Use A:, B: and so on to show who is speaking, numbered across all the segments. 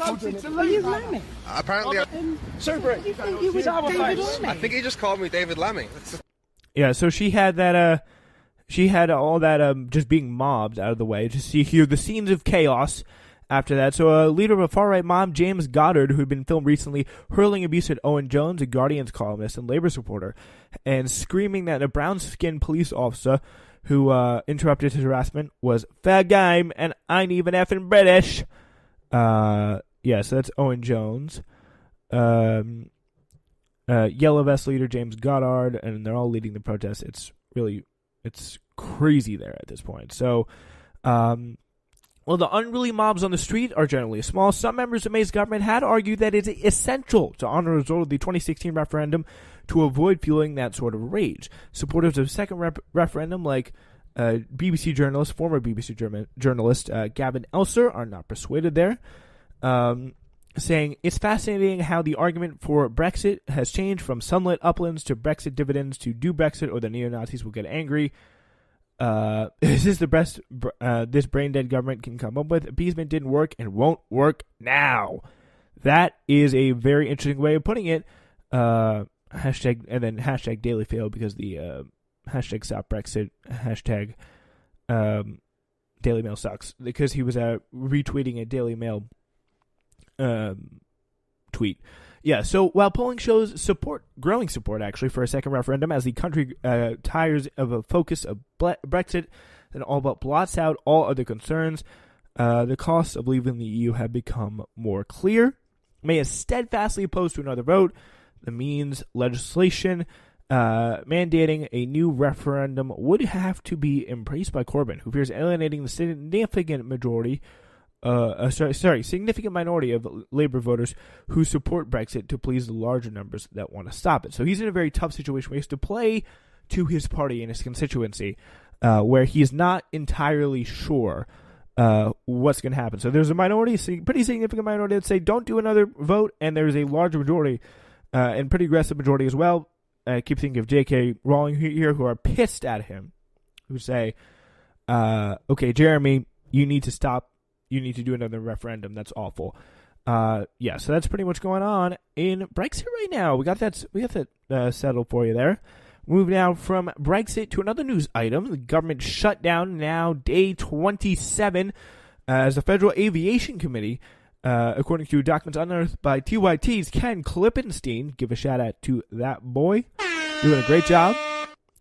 A: voted to leave.
B: Apparently, I think he just called me David Lammy.
C: Yeah, so she had that. She had all that just being mobbed out of the way. Just see here the scenes of chaos after that. So a leader of a far-right mob, James Goddard, who had been filmed recently hurling abuse at Owen Jones, a Guardian's columnist and labor supporter, and screaming that a brown-skinned police officer who interrupted his harassment was fair game and I ain't even effing British. So that's Owen Jones. Yellow Vest leader James Goddard, and they're all leading the protest. It's crazy there at this point. So, the unruly mobs on the street are generally small. Some members of May's government had argued that it's essential to honor the result of the 2016 referendum to avoid fueling that sort of rage. Supporters of the second referendum, like former BBC journalist Gavin Elser, are not persuaded there, saying it's fascinating how the argument for Brexit has changed from sunlit uplands to Brexit dividends to do Brexit or the neo-Nazis will get angry. Is this the best this brain-dead government can come up with? Appeasement didn't work and won't work now. That is a very interesting way of putting it. Hashtag and then hashtag Daily Fail, because the hashtag Stop Brexit, hashtag Daily Mail sucks, because he was retweeting a Daily Mail tweet. Yeah, so while polling shows growing support actually for a second referendum as the country tires of a focus of Brexit and all but blots out all other concerns, the costs of leaving the EU have become more clear. May is steadfastly opposed to another vote. The means legislation mandating a new referendum would have to be embraced by Corbyn, who fears alienating the significant minority of Labour voters who support Brexit to please the larger numbers that want to stop it. So he's in a very tough situation where he has to play to his party and his constituency, where he is not entirely sure what's going to happen. So there's a minority, pretty significant minority, that say don't do another vote, and there's a large majority, and pretty aggressive majority as well. I keep thinking of J.K. Rowling here, who are pissed at him, who say, okay, Jeremy, you need to stop. You need to do another referendum. That's awful. So that's pretty much going on in Brexit right now. We got that settled for you there. Move now from Brexit to another news item. The government shutdown now, day 27, as the Federal Aviation Committee, according to documents unearthed by TYT's Ken Klippenstein, give a shout out to that boy, doing a great job.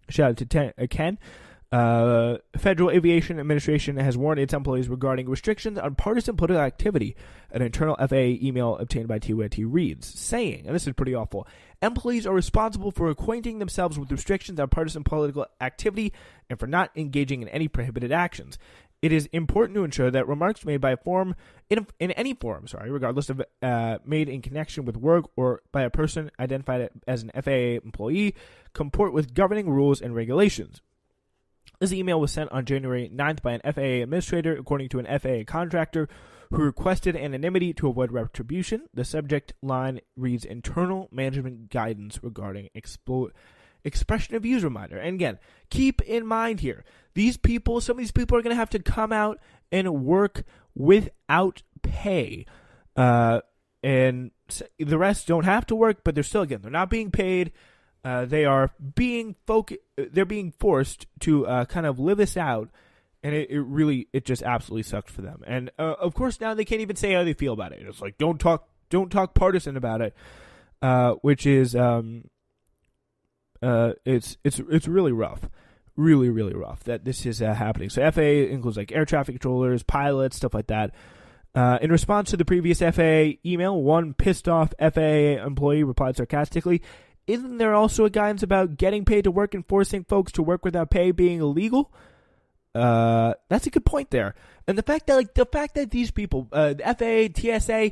C: Shout out to Ken. Federal Aviation Administration has warned its employees regarding restrictions on partisan political activity. An internal FAA email obtained by TYT reads, saying, and this is pretty awful, employees are responsible for acquainting themselves with restrictions on partisan political activity and for not engaging in any prohibited actions. It is important to ensure that remarks made by in any forum, regardless of made in connection with work or by a person identified as an FAA employee, comport with governing rules and regulations. This email was sent on January 9th by an FAA administrator, according to an FAA contractor who requested anonymity to avoid retribution. The subject line reads, internal management guidance regarding expression of views reminder. And again, keep in mind here, some of these people are going to have to come out and work without pay. And the rest don't have to work, but they're not being paid. They are being forced to kind of live this out, and it just absolutely sucks for them. And of course now they can't even say how they feel about it. It's like don't talk partisan about it, which is it's really rough, really rough that this is happening. So FAA includes like air traffic controllers, pilots, stuff like that. In response to the previous FAA email, one pissed off FAA employee replied sarcastically, "Isn't there also a guidance about getting paid to work and forcing folks to work without pay being illegal?" That's a good point there. And the fact that these people, the FAA, TSA,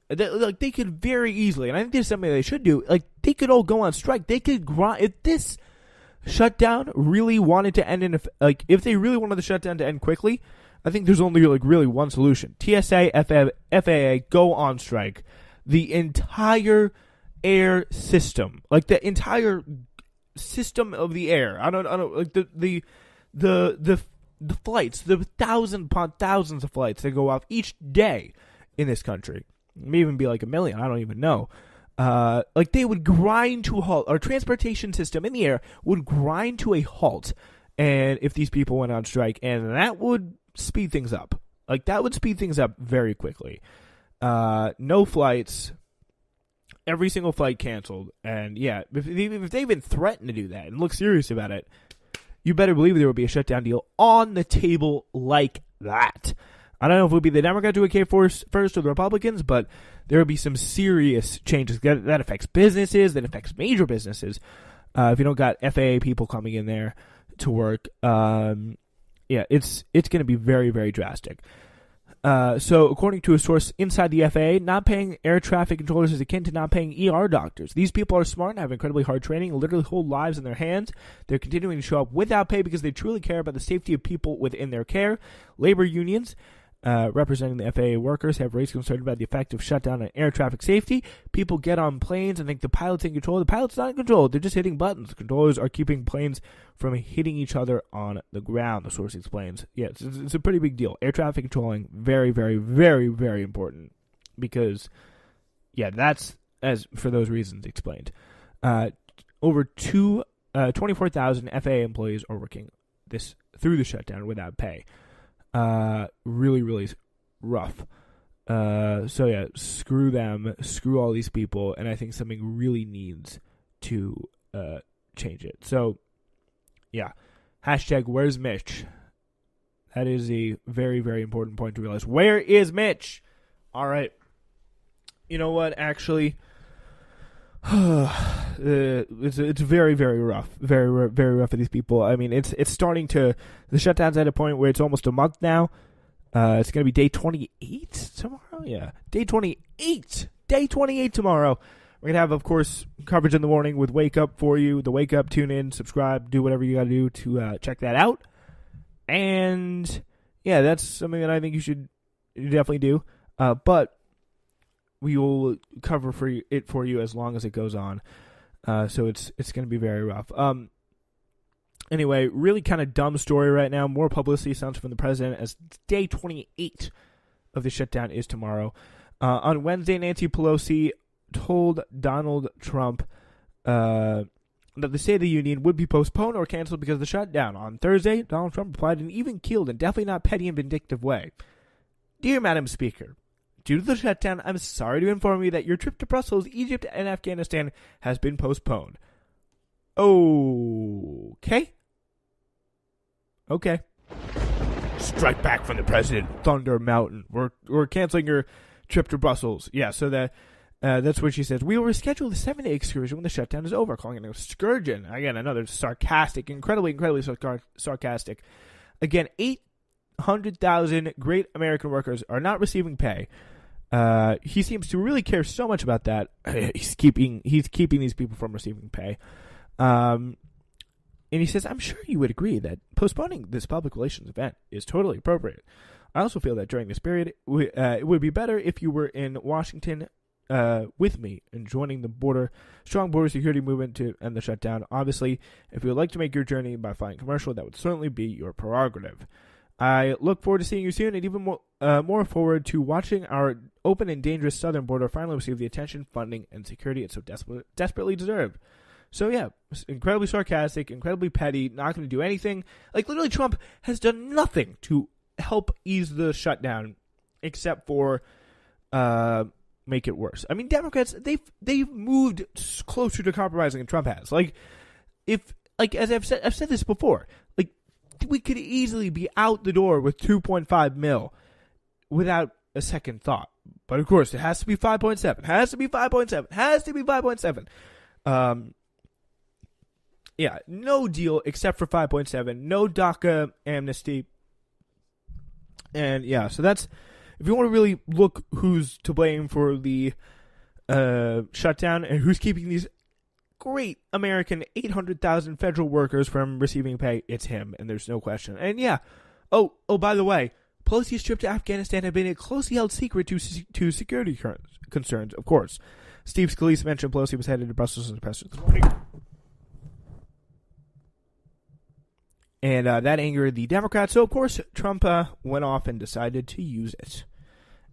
C: they could very easily, and I think this is something they should do, like they could all go on strike. They could if this shutdown really wanted to end if they really wanted the shutdown to end quickly, I think there's only really one solution. TSA, FAA, go on strike. The entire air system, like the entire system of the air. I don't like the flights, the thousands upon thousands of flights that go off each day in this country. It may even be like 1 million. I don't even know. Like they would grind to a halt. Our transportation system in the air would grind to a halt, and if these people went on strike, and that would speed things up. Like that would speed things up very quickly. No flights. Every single flight canceled. And yeah, if they even threaten to do that and look serious about it, you better believe there will be a shutdown deal on the table like that. I don't know if it would be the Democrats who would cave first or the Republicans, but there will be some serious changes. That affects businesses, that affects major businesses. If you don't got FAA people coming in there to work, yeah, it's going to be very, very drastic. So according to a source inside the FAA, not paying air traffic controllers is akin to not paying ER doctors. These people are smart and have incredibly hard training and literally hold lives in their hands. They're continuing to show up without pay because they truly care about the safety of people within their care. Labor unions representing the FAA workers have raised concern about the effect of shutdown on air traffic safety. People get on planes and think the pilot's in control. The pilot's not in control. They're just hitting buttons. The controllers are keeping planes from hitting each other on the ground, the source explains. Yeah, it's a pretty big deal. Air traffic controlling, very, very, very, very important because, yeah, that's, as for those reasons explained. Over 24,000 FAA employees are working through the shutdown without pay. Really, really rough. So yeah, screw them, screw all these people, and I think something really needs to change it. So, yeah, hashtag where's Mitch? That is a very, very important point to realize. Where is Mitch? All right. You know what? Actually, it's very, very rough. Very, very rough for these people. I mean, it's starting to, the shutdown's at a point where it's almost a month now. It's going to be day 28 tomorrow. Yeah, day 28. Day 28 tomorrow. We're going to have, of course, coverage in the morning with Wake Up for you. The Wake Up, tune in, subscribe, do whatever you got to do to check that out. And, yeah, that's something that I think you should definitely do. But we will cover for you as long as it goes on. So it's going to be very rough. Anyway, really kind of dumb story right now. More publicity sounds from the president as day 28 of the shutdown is tomorrow. On Wednesday, Nancy Pelosi told Donald Trump that the State of the Union would be postponed or canceled because of the shutdown. On Thursday, Donald Trump replied in an even-keeled and definitely not petty and vindictive way. Dear Madam Speaker, due to the shutdown, I'm sorry to inform you that your trip to Brussels, Egypt, and Afghanistan has been postponed. Okay. Strike back from the president, Thunder Mountain. We're canceling your trip to Brussels. Yeah, so that's what she says. We will reschedule the 7-day excursion when the shutdown is over, calling it an excursion. Again, another sarcastic, incredibly sarcastic. Again, 800,000 great American workers are not receiving pay. He seems to really care so much about that. He's keeping these people from receiving pay. And he says, I'm sure you would agree that postponing this public relations event is totally appropriate. I also feel that during this period, it would be better if you were in Washington with me and joining the strong border security movement to end the shutdown. Obviously, if you would like to make your journey by flying commercial, that would certainly be your prerogative. I look forward to seeing you soon and even more forward to watching our open and dangerous southern border finally receive the attention, funding, and security it so desperately deserved. So, yeah, incredibly sarcastic, incredibly petty, not going to do anything. Like, literally, Trump has done nothing to help ease the shutdown except for make it worse. I mean, Democrats, they've moved closer to compromising than Trump has. As I've said this before, like, we could easily be out the door with $2.5 million without a second thought. But, of course, it has to be 5.7. Has to be 5.7. Yeah, no deal except for 5.7. No DACA amnesty. And, yeah, so that's, if you want to really look who's to blame for the shutdown and who's keeping these great American 800,000 federal workers from receiving pay, it's him, and there's no question. And, yeah, oh, by the way, Pelosi's trip to Afghanistan had been a closely held secret to security concerns, of course. Steve Scalise mentioned Pelosi was headed to Brussels in the press this morning. And that angered the Democrats. So, of course, Trump went off and decided to use it.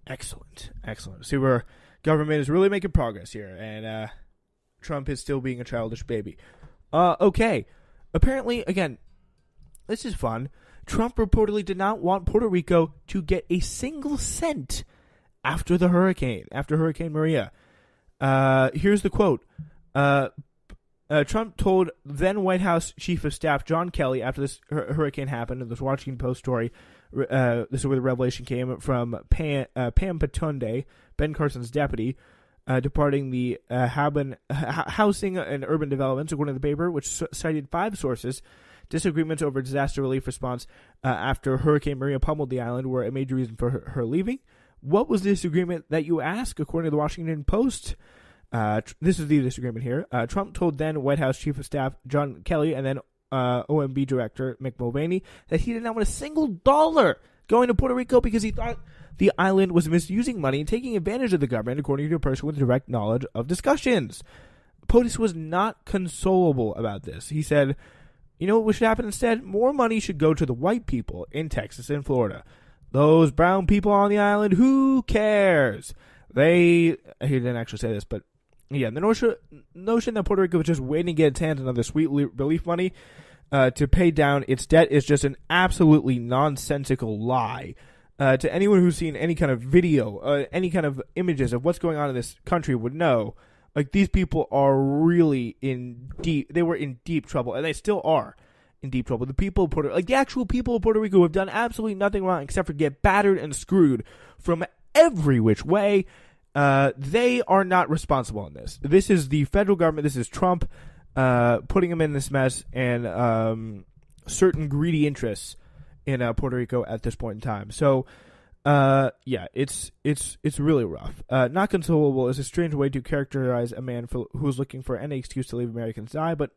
C: Excellent. See where government is really making progress here, and Trump is still being a childish baby. Okay. Apparently, again, this is fun. Trump reportedly did not want Puerto Rico to get a single cent after Hurricane Maria. Here's the quote. Trump told then White House Chief of Staff John Kelly after this hurricane happened, in this Washington Post story. This is where the revelation came from. Pam Patunde, Ben Carson's deputy, departing the Housing and Urban Developments, according to the paper, which cited 5 sources. Disagreements over disaster relief response after Hurricane Maria pummeled the island were a major reason for her leaving. What was the disagreement that you ask, according to the Washington Post? This is the disagreement here. Trump told then White House Chief of Staff John Kelly and then OMB Director Mick Mulvaney that he did not want a single dollar going to Puerto Rico because he thought the island was misusing money and taking advantage of the government, according to a person with direct knowledge of discussions. POTUS was not consolable about this. He said, you know what should happen instead? More money should go to the white people in Texas and Florida. Those brown people on the island, who cares? He didn't actually say this, but yeah, the notion that Puerto Rico was just waiting to get its hands on another sweet relief money to pay down its debt is just an absolutely nonsensical lie. To anyone who's seen any kind of video, any kind of images of what's going on in this country would know, like, these people are really they were in deep trouble, and they still are in deep trouble. The people of the actual people of Puerto Rico have done absolutely nothing wrong except for get battered and screwed from every which way. They are not responsible in this. This is the federal government. This is Trump putting them in this mess, and certain greedy interests in Puerto Rico at this point in time. So, yeah, it's really rough. Not consolable is a strange way to characterize a man who's looking for any excuse to leave Americans die, but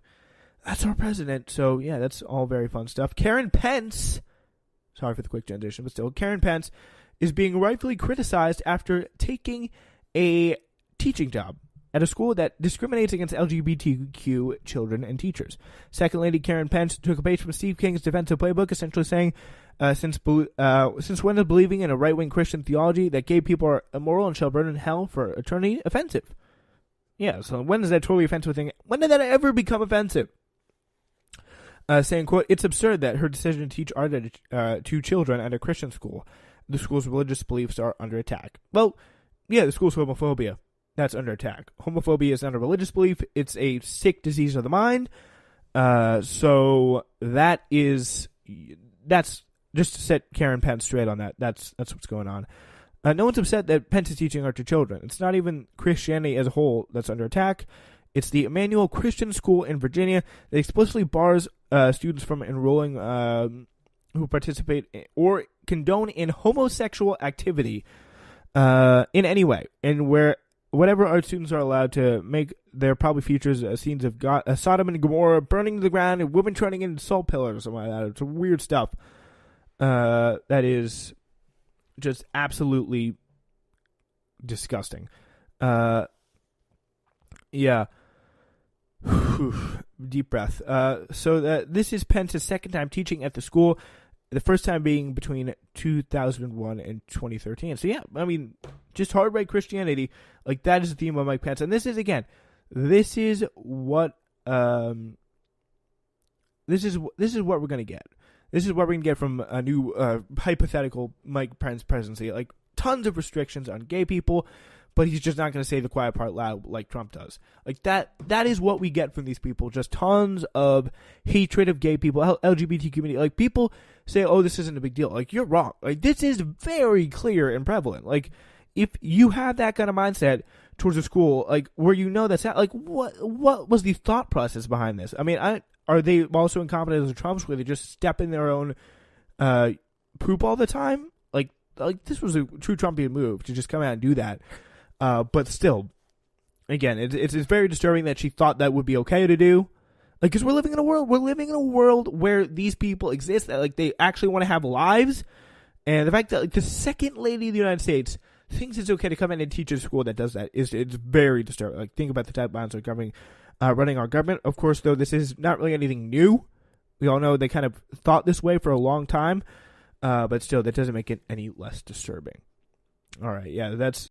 C: that's our president. So, yeah, that's all very fun stuff. Karen Pence, sorry for the quick transition, but still, Karen Pence is being rightfully criticized after taking a teaching job at a school that discriminates against LGBTQ children and teachers. Second Lady Karen Pence took a page from Steve King's defensive playbook, essentially saying, since when is believing in a right-wing Christian theology that gay people are immoral and shall burn in hell for eternity offensive? Yeah, so when is that totally offensive thing? When did that ever become offensive? Saying, quote, it's absurd that her decision to teach art to children at a Christian school. The school's religious beliefs are under attack. Well, yeah, the school's homophobia. That's under attack. Homophobia is not a religious belief. It's a sick disease of the mind. So that's just to set Karen Pence straight on that. That's what's going on. No one's upset that Pence is teaching art to children. It's not even Christianity as a whole that's under attack. It's the Emmanuel Christian School in Virginia that explicitly bars students from enrolling who participate or condone in homosexual activity in any way, and where whatever art students are allowed to make, there probably features scenes of Sodom and Gomorrah burning to the ground and women turning into salt pillars or something like that. It's weird stuff. That is just absolutely disgusting. Yeah. Deep breath. So this is Pence's second time teaching at the school, the first time being between 2001 and 2013. So yeah, I mean, just hard right Christianity, like that is the theme of Mike Pence. And this is what we're gonna get. This is what we're gonna get from a new hypothetical Mike Pence presidency. Like tons of restrictions on gay people, but he's just not going to say the quiet part loud like Trump does. Like that is what we get from these people. Just tons of hatred of gay people, LGBT community. Like people say, oh, this isn't a big deal. Like you're wrong. Like this is very clear and prevalent. Like if you have that kind of mindset towards a school, like where you know that's like what was the thought process behind this? I mean, are they also incompetent as a Trumps where they just step in their own poop all the time? Like this was a true Trumpian move to just come out and do that. But still, again, it's very disturbing that she thought that would be okay to do. Like, because we're living in a world where these people exist, that like they actually want to have lives, and the fact that like the second lady of the United States thinks it's okay to come in and teach a school that does that it's very disturbing. Like, think about the type of lines that are running our government. Of course, though, this is not really anything new. We all know they kind of thought this way for a long time, but still, that doesn't make it any less disturbing. All right, yeah, that's